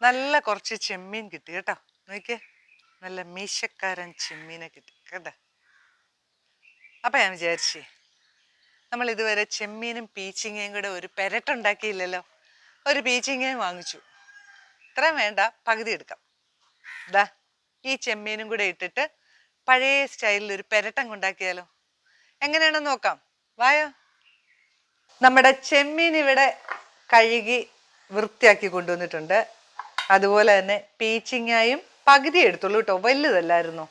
നല്ല കുറച്ച് ചെമ്മീൻ കിട്ടി കേട്ടോ. നോക്കിയേ, നല്ല മീശക്കാരൻ ചെമ്മീനെ കിട്ടി കേട്ടോ. അപ്പം ഞാൻ വിചാരിച്ചേ, നമ്മൾ ഇതുവരെ ചെമ്മീനും പീച്ചിങ്ങയും കൂടെ ഒരു പെരട്ടുണ്ടാക്കിയില്ലല്ലോ. ഒരു പീച്ചിങ്ങയും വാങ്ങിച്ചു. ഇത്രയും വേണ്ട, പകുതി എടുക്കാം. ഇതാ ഈ ചെമ്മീനും കൂടെ ഇട്ടിട്ട് പഴയ സ്റ്റൈലിൽ ഒരു പെരട്ടം ഉണ്ടാക്കിയാലോ? എങ്ങനെയാണെന്ന് നോക്കാം, വായോ. നമ്മുടെ ചെമ്മീൻ ഇവിടെ കഴുകി വൃത്തിയാക്കി കൊണ്ടുവന്നിട്ടുണ്ട്. അതുപോലെ തന്നെ പീച്ചിങ്ങായും പകുതി എടുത്തുള്ളൂ കേട്ടോ, വലുതല്ലായിരുന്നു.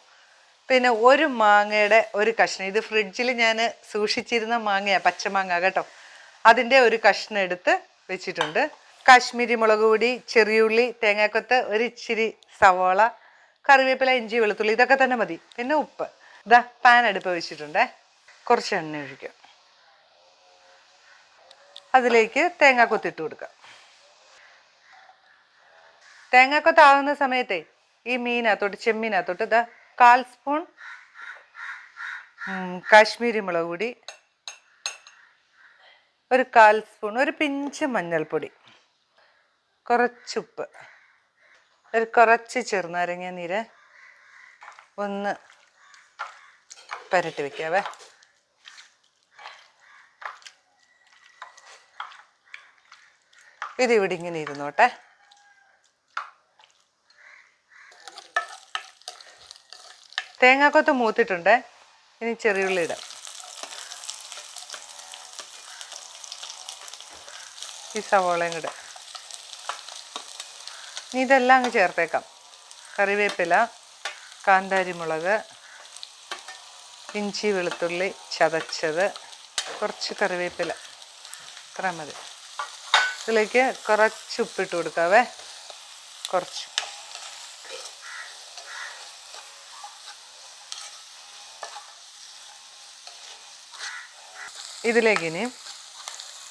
പിന്നെ ഒരു മാങ്ങയുടെ ഒരു കഷ്ണം, ഇത് ഫ്രിഡ്ജിൽ ഞാൻ സൂക്ഷിച്ചിരുന്ന മാങ്ങയാണ്, പച്ചമാങ്ങ കേട്ടോ. അതിൻ്റെ ഒരു കഷ്ണം എടുത്ത് വെച്ചിട്ടുണ്ട്. കാശ്മീരി മുളക് പൊടി, ചെറിയുള്ളി, തേങ്ങാക്കൊത്ത്, ഒരു ഇച്ചിരി സവോള, കറിവേപ്പില, ഇഞ്ചി, വെളുത്തുള്ളി, ഇതൊക്കെ തന്നെ മതി. പിന്നെ ഉപ്പ്. ഇതാ പാൻ അടുപ്പ് വെച്ചിട്ടുണ്ടേ. കുറച്ച് എണ്ണ ഒഴിക്കുക. അതിലേക്ക് തേങ്ങാക്കൊത്ത് ഇട്ട് കൊടുക്കുക. തേങ്ങാക്കൊത്താവുന്ന സമയത്തെ ഈ മീനകത്തോട്ട്, ചെമ്മീനകത്തോട്ട് ഇതാ 1/4 സ്പൂൺ കാശ്മീരി മുളക് പൊടി, ഒരു 1/4 സ്പൂൺ, ഒരു പിഞ്ച് മഞ്ഞൾപ്പൊടി, കുറച്ചുപ്പ്, ഒരു കുറച്ച് ചെറുനാരങ്ങ നീര്, ഒന്ന് പുരട്ടി വെക്കാവേ. ഇതിവിടെ ഇങ്ങനെ ഇരുന്നോട്ടെ. തേങ്ങാക്കൊത്ത് മൂത്തിട്ടുണ്ട്. ഇനി ചെറിയുള്ളി ഇടാം. ഈ സവോളയും കൂടെ ഇനി ഇതെല്ലാം അങ്ങ് ചേർത്തേക്കാം. കറിവേപ്പില, കാന്താരി മുളക്, ഇഞ്ചി, വെളുത്തുള്ളി ചതച്ചത്, കുറച്ച് കറിവേപ്പില, ഇത്ര മതി. ഇതിലേക്ക് കുറച്ച് ഉപ്പിട്ട് കൊടുക്കാവേ, കുറച്ച്. ഇതിലേക്ക് ഇനി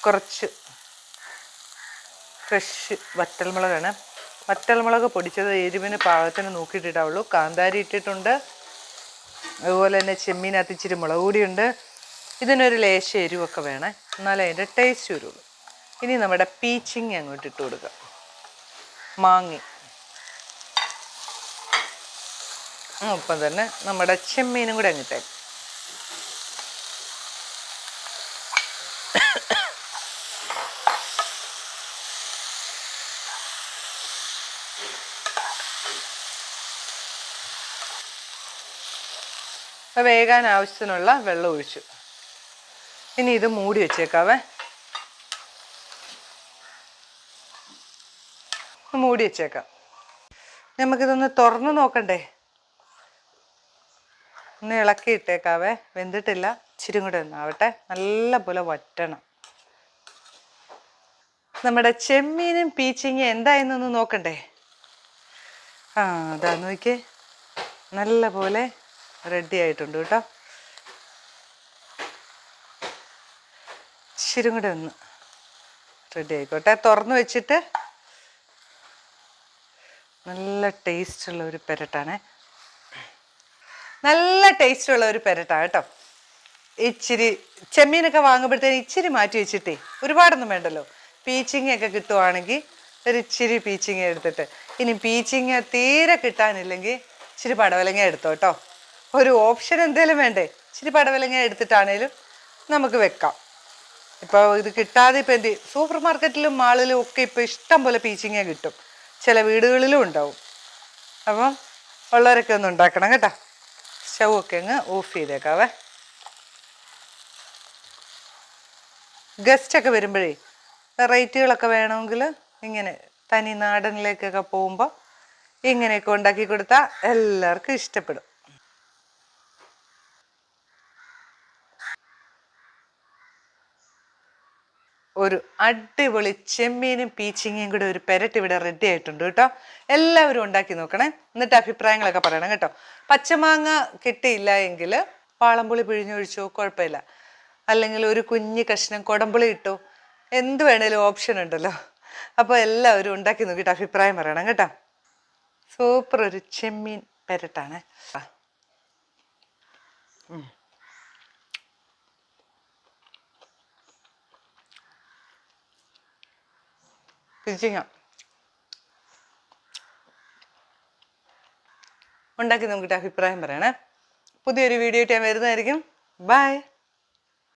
കുറച്ച് ഫ്രഷ് വറ്റൽമുളകാണ്. വറ്റൽമുളക് പൊടിച്ചത് എരിവിന് പാകത്തിന് നോക്കിയിട്ടിട്ടാവുള്ളൂ. കാന്താരി ഇട്ടിട്ടുണ്ട്. അതുപോലെ തന്നെ ചെമ്മീനകത്ത് ഇച്ചിരി മുളക് പൊടിയുണ്ട്. ഇതിനൊരു ലേശ എരിവൊക്കെ വേണേ, എന്നാലേ അതിൻ്റെ ടേസ്റ്റ് വരുള്ളൂ. ഇനി നമ്മുടെ പീച്ചിങ്ങ അങ്ങോട്ട് ഇട്ട് കൊടുക്കുക. മാങ്ങി, ഒപ്പം തന്നെ നമ്മുടെ ചെമ്മീനും കൂടെ അങ്ങിട്ടേക്ക്. വേകാൻ ആവശ്യത്തിനുള്ള വെള്ളം ഒഴിച്ചു. ഇനി ഇത് മൂടി വെച്ചേക്കാവേ. മൂടി വെച്ചേക്കാം. നമുക്കിതൊന്ന് തുറന്ന് നോക്കണ്ടേ? ഒന്ന് ഇളക്കി ഇട്ടേക്കാവേ. വെന്തിട്ടില്ല, ഇച്ചിരി കൂടെ ഒന്നാവട്ടെ. നല്ല പോലെ വറ്റണം. നമ്മുടെ ചെമ്മീനും പീച്ചിങ്ങ എന്തായെന്നൊന്ന് നോക്കണ്ടേ? അതാ നോക്കിയേ, നല്ല പോലെ റെഡി ആയിട്ടുണ്ട് കേട്ടോ. ഇച്ചിരി കൂടെ ഒന്ന് റെഡി ആയിക്കോട്ടെ. തുറന്ന് വെച്ചിട്ട് നല്ല ടേസ്റ്റുള്ള ഒരു പെരട്ടാണേ. നല്ല ടേസ്റ്റുള്ള ഒരു പെരട്ടാണ് കേട്ടോ. ഇച്ചിരി ചെമ്മീനൊക്കെ വാങ്ങുമ്പോഴത്തേന് ഇച്ചിരി മാറ്റി വെച്ചിട്ടേ, ഒരുപാടൊന്നും വേണ്ടല്ലോ. പീച്ചിങ്ങയൊക്കെ കിട്ടുവാണെങ്കിൽ ഒരു ഇച്ചിരി പീച്ചിങ്ങ എടുത്തിട്ട്, ഇനി പീച്ചിങ്ങ തീരെ കിട്ടാനില്ലെങ്കിൽ ഇച്ചിരി പടവലങ്ങ എടുത്തോ കേട്ടോ. ഒരു ഓപ്ഷൻ എന്തേലും വേണ്ടേ? ഇച്ചിരി പടവലങ്ങ എടുത്തിട്ടാണേലും നമുക്ക് വെക്കാം. ഇപ്പോൾ ഇത് കിട്ടാതെ ഇപ്പം എന്ത്, സൂപ്പർ മാർക്കറ്റിലും മാളിലും ഒക്കെ ഇപ്പോൾ ഇഷ്ടം പോലെ പീച്ചിങ്ങ കിട്ടും. ചില വീടുകളിലും ഉണ്ടാവും. അപ്പം ഉള്ളവരൊക്കെ ഒന്ന് ഉണ്ടാക്കണം കേട്ടോ. സ്റ്റൗ ഒക്കെ അങ്ങ് ഓഫ് ചെയ്തേക്കാവേ. ഗസ്റ്റൊക്കെ വരുമ്പോഴേ വെറൈറ്റികളൊക്കെ വേണമെങ്കിൽ ഇങ്ങനെ തനി നാടനിലേക്കൊക്കെ പോകുമ്പോൾ ഇങ്ങനെയൊക്കെ ഉണ്ടാക്കി കൊടുത്താൽ എല്ലാവർക്കും ഇഷ്ടപ്പെടും. ഒരു അടിപൊളി ചെമ്മീനും പീച്ചിങ്ങയും കൂടെ ഒരു പെരട്ട് ഇവിടെ റെഡി ആയിട്ടുണ്ട് കേട്ടോ. എല്ലാവരും ഉണ്ടാക്കി നോക്കണേ, എന്നിട്ട് അഭിപ്രായങ്ങളൊക്കെ പറയണം കേട്ടോ. പച്ചമാങ്ങ കിട്ടിയില്ല എങ്കിൽ വാളംപുളി പിഴിഞ്ഞൊഴിച്ചോ, കുഴപ്പമില്ല. അല്ലെങ്കിൽ ഒരു കുഞ്ഞ് കഷ്ണം കുടംപുളി ഇട്ടോ, എന്ത് വേണേലും ഓപ്ഷൻ ഉണ്ടല്ലോ. അപ്പോൾ എല്ലാവരും ഉണ്ടാക്കി നോക്കിയിട്ട് അഭിപ്രായം പറയണം കേട്ടോ. സൂപ്പർ ഒരു ചെമ്മീൻ പെരട്ടാണ്. പീച്ചിങ്ങ ഉണ്ടാക്കി നോക്കിയിട്ട് അഭിപ്രായം പറയണേ. പുതിയൊരു വീഡിയോ ആയിട്ട് ഞാൻ വരുന്നതായിരിക്കും. ബൈ.